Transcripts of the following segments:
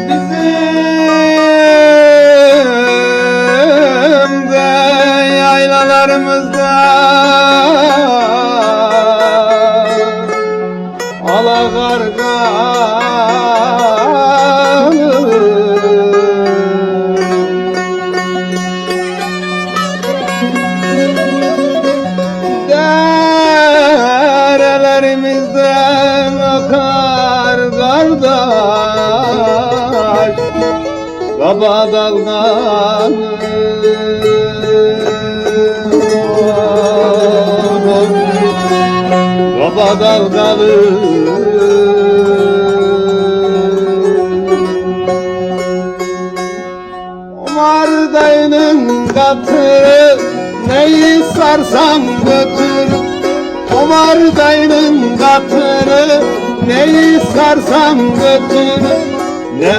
Bizim de yaylalarımızda derelerimizden akar kardeş baba dalgalı. Baba dalgalı. Omar dayının katırı neyi sarsan götür. Omar dayının katırı neyi sarsan götür. Ne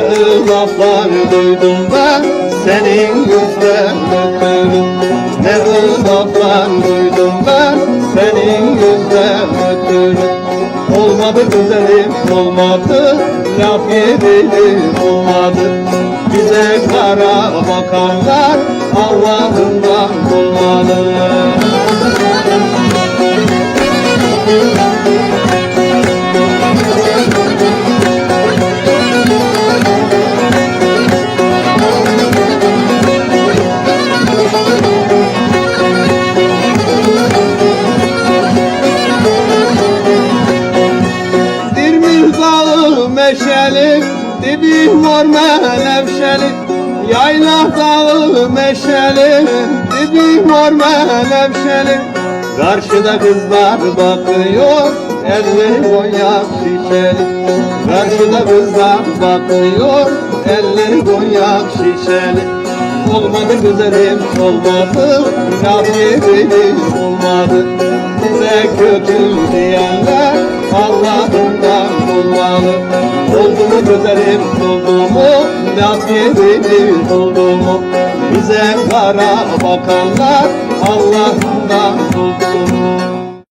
laflar duydum ben senin yüzden ötürü. Ne laflar duydum ben senin yüzden ötürü. Olmadı güzelim olmadı, laf yedim olmadı. Bize kara bakanlar Allah'ından olmalı. Meşeli, dibi mor menevşeli, yayla dağı meşeli, dibi mor menevşeli. Karşıda kızlar bakıyor, elleri boyak şişeli. Karşıda kızlar bakıyor, elleri boyak şişeli. Olmadı güzelim olmadı, laf yedim olmadı. Bize kötü diyenler Allah'ından olmalı. Oldu mu güzelim oldu mu, laf yedim oldu mu? Bize kara bakanlar Allah'ından oldu mu?